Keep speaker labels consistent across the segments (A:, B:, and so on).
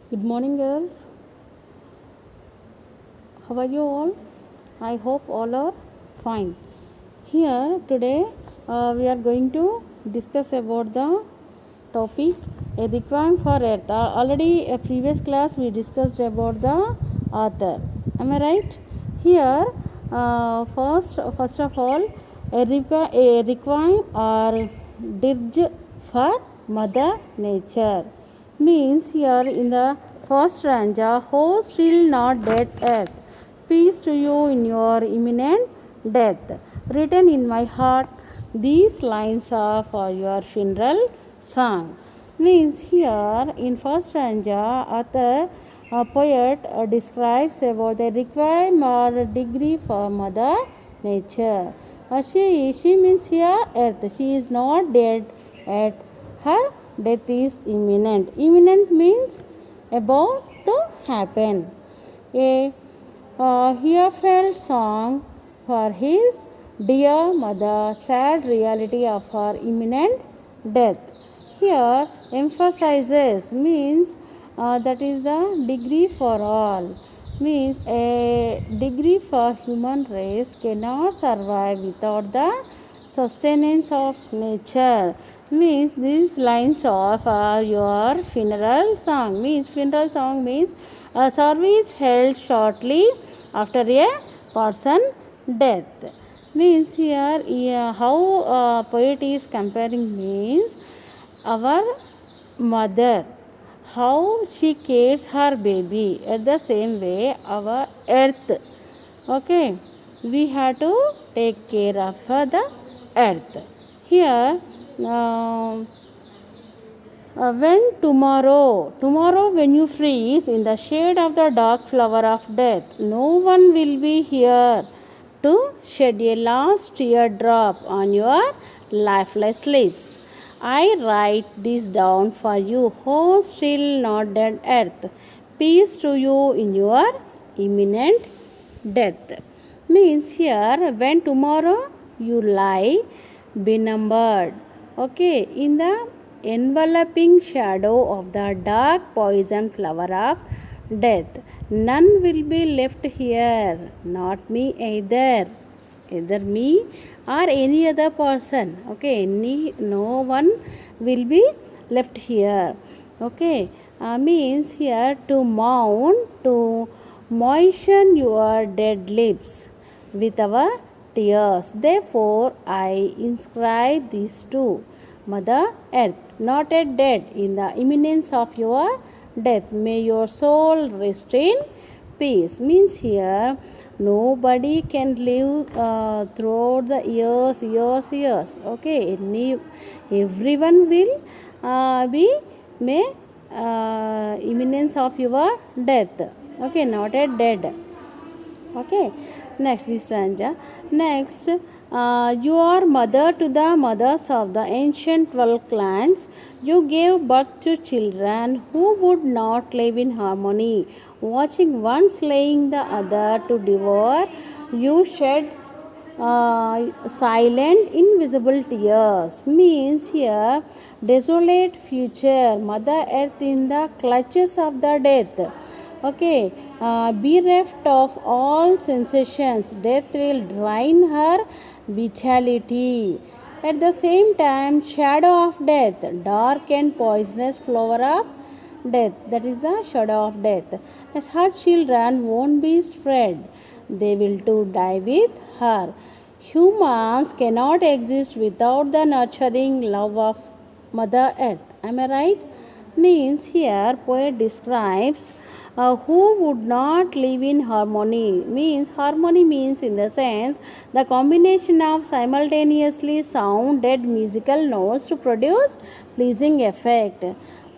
A: Good morning, girls. How are you all? I hope all are fine. Here today we are going to discuss about the topic a requiem for earth. Already a previous class we discussed about the author. Am I right? Here first of all a requiem or dirge for Mother Nature means here in the first stanza, "Oh, still not dead earth, peace to you in your imminent death. Written in my heart, these lines are for your funeral song." Means here in first stanza, author a poet describes about the requiem or degree for Mother Nature. She means here earth. She is not dead at her death is imminent. Imminent means about to happen. A heartfelt song for his dear mother, sad reality of her imminent death. Here emphasizes means that is the degree for all, means a degree for human race cannot survive without the sustenance of nature. Means these lines of your funeral song. Means funeral song means a service held shortly after a person death. Means here how poet is comparing means our mother, how she cares her baby, at the same way our earth, okay, we have to take care of the earth. Here when tomorrow when you freeze in the shade of the dark flower of death, no one will be here to shed a last teardrop on your lifeless lips. I write this down for you, oh still not dead earth. Peace to you in your imminent death. Means here when tomorrow you lie benumbered, okay, in the enveloping shadow of the dark poison flower of death. None will be left here, not me either me or any other person. Okay, no one will be left here. Okay, means here to moisten your dead lips with our tears. Therefore, I inscribe these two. Mother Earth, not yet dead, in the imminence of your death, may your soul rest in peace. Means here nobody can live throughout the years. Okay, everyone will be may imminence of your death. Okay, not yet dead. Okay, next this stanza. Next, you are mother to the mothers of the ancient 12 clans. You gave birth to children who would not live in harmony. Watching one slaying the other to devour, you shed silent invisible tears. Means here desolate future, mother earth in the clutches of the death. Okay, bereft of all sensations, death will drain her vitality. At the same time, shadow of death, dark and poisonous flower of death, that is the shadow of death. As her children won't be spread, they will too die with her. Humans cannot exist without the nurturing love of Mother Earth. Am I right? Means here poet describes who would not live in harmony. Means harmony means in the sense the combination of simultaneously sounded musical notes to produce pleasing effect.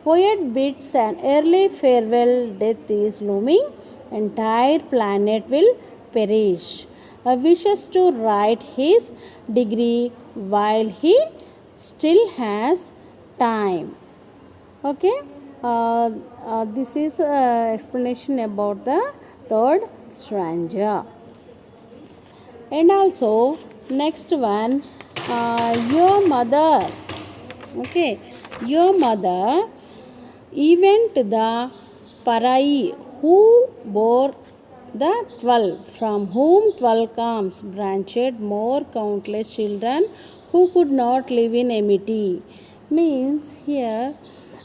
A: Poet bids an early farewell, death is looming, entire planet will perish. Wishes to write his degree while he still has time. Okay, this is explanation about the third stanza. And also next one, your mother. Okay, your mother, even to the Parai, who bore the 12, from whom 12 comes, branched more countless children who could not live in amity. Means here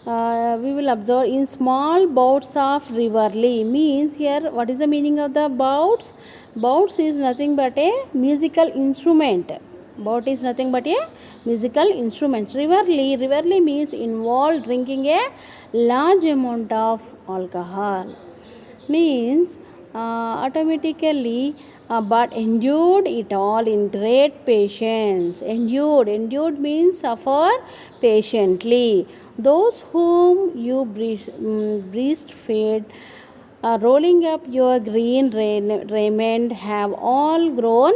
A: we will observe in small bouts of riverly. Means here what is the meaning of the bouts? Bouts is nothing but a musical instrument. Bout is nothing but a musical instrument. Riverly means involved drinking a large amount of alcohol. Means automatically but endured it all in great patience. Endured means suffer patiently. Those whom you breastfed, rolling up your green raiment, have all grown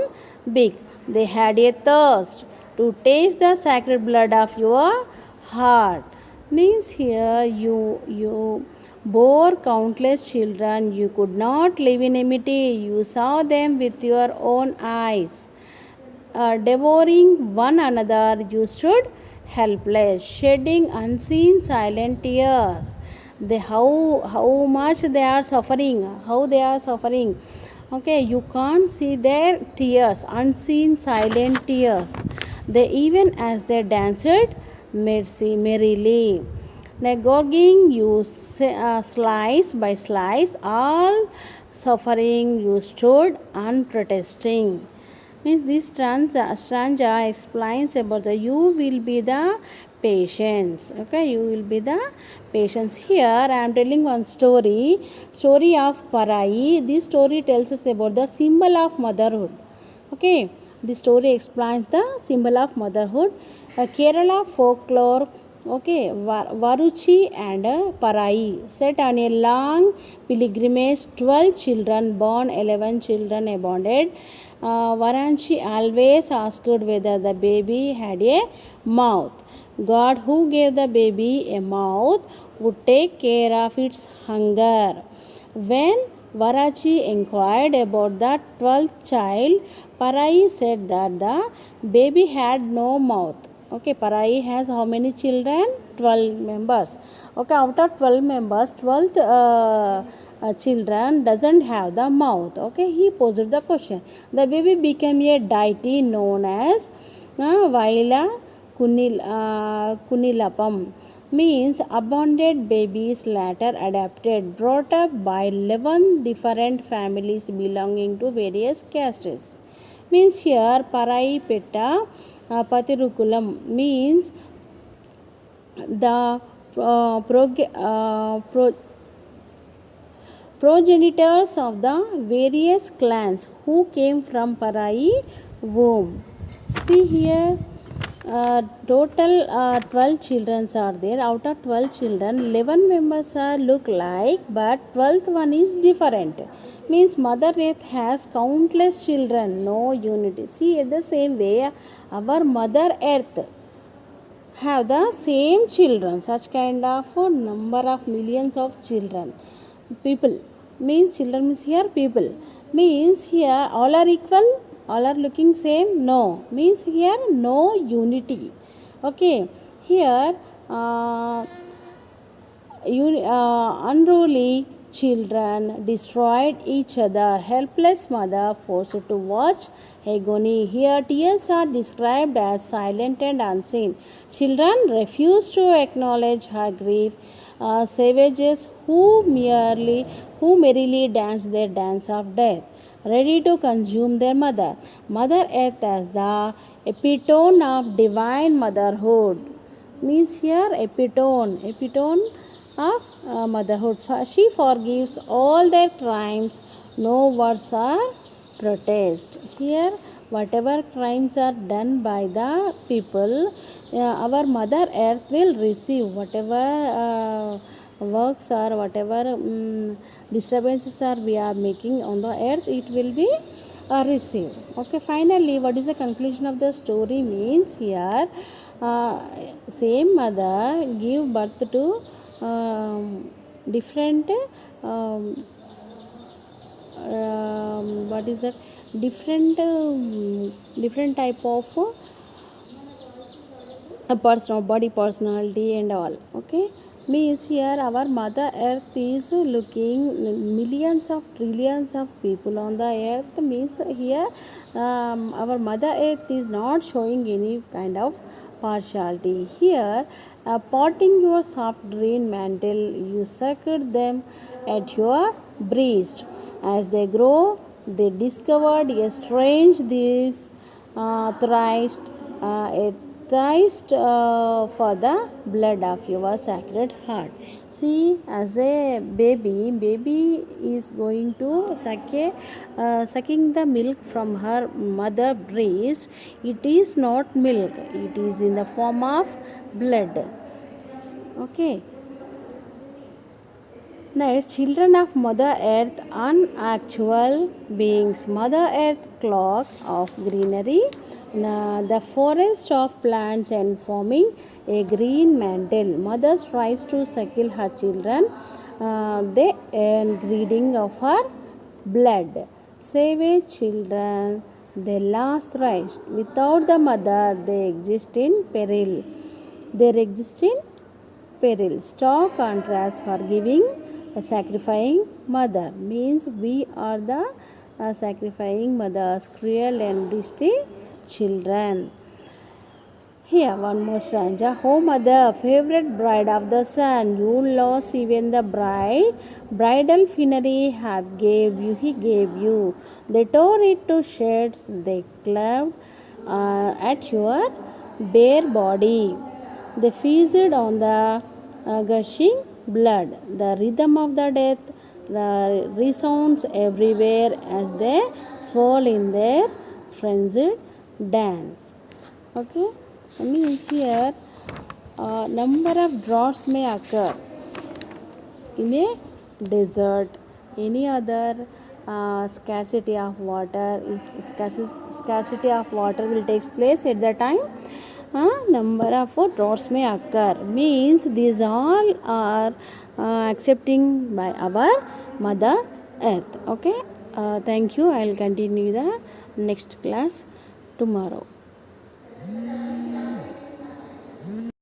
A: big. They had a thirst to taste the sacred blood of your heart. Means here you bore countless children. You could not live in amity. You saw them with your own eyes. Devouring one another, you stood helpless, shedding unseen silent tears. How much they are suffering, how they are suffering. Okay, you can't see their tears, unseen silent tears. They even as they danced merrily. Gorging you slice by slice, all suffering you stood unprotesting. Means this stanza explains about the you will be the patience. Okay, you will be the patience. Here I am telling one story of Parai. This story tells us about the symbol of motherhood. Okay, the story explains the symbol of motherhood. Kerala folklore. Okay, Varuchi and Parai set on a long pilgrimage. 12 children born, 11 children abandoned. Varanchi always asked whether the baby had a mouth. God, who gave the baby a mouth, would take care of its hunger. When Varachi inquired about the 12th child, Parai said that the baby had no mouth. Okay, Parai has how many children? 12 members. Okay, out of 12 members, 12th children doesn't have the mouth. Okay, he posed the question. The baby became a deity known as Vaila Kunilapam. Means abandoned babies later adopted, brought up by 11 different families belonging to various castes. Means here Parai Petta Patirukulam means the progenitors of the various clans who came from Parai womb. See here, total 12 children are there. Out of 12 children, 11 members are look like, but 12th one is different. Means Mother Earth has countless children, no unity. See, in the same way, our Mother Earth have the same children, such kind of number of millions of children. People means children means here people. Means here all are equal, all are looking same. No, means here no unity. Okay, here unruly children destroyed each other. Helpless mother forced to watch agony. Here tears are described as silent and unseen. Children refuse to acknowledge her grief. Savages who merrily dance their dance of death, ready to consume their mother. Mother Earth as the epitome of divine motherhood. Means here epitome of motherhood. She forgives all their crimes. No words are protest. Here, whatever crimes are done by the people, our Mother Earth will receive whatever works or whatever disturbances are we are making on the earth. It will be received. Okay. Finally, what is the conclusion of the story? Means here, same mother give birth to different what is that different type of personal body personality and all. Okay, Means here our mother earth is looking millions of trillions of people on the earth. Means here our mother earth is not showing any kind of partiality. Here potting your soft green mantle, you sucked them at your breast. As they grow, they discovered a strange this thirst, a thirst for the blood of your sacred heart. See, as a baby is going to sucking the milk from her mother breast. It is not milk; it is in the form of blood. Okay. Next, children of Mother Earth, unactual beings. Mother Earth, clock of greenery, the forest of plants and forming a green mantle. Mother tries to suckle her children. They earn greeting of her blood. Savage children, they last thrice. Without the mother, they exist in peril. They exist in peril. Stark contrast for giving a sacrificing mother means we are the sacrificing mothers, cruel and dusty children. Here one more stanza. Oh mother, favorite bride of the sun, you lost even the bride. Bridal finery he gave you. They tore it to shreds, they clawed at your bare body. They feasted on the gushing blood. The rhythm of the death resounds everywhere as they swirl in their frenzied dance. Okay, means here number of droughts may occur in a desert, any other scarcity of water. If scarcity of water will take place at the time, number of droughts may occur. Means these all are accepting by our mother earth. Okay, thank you. I will continue the next class tomorrow.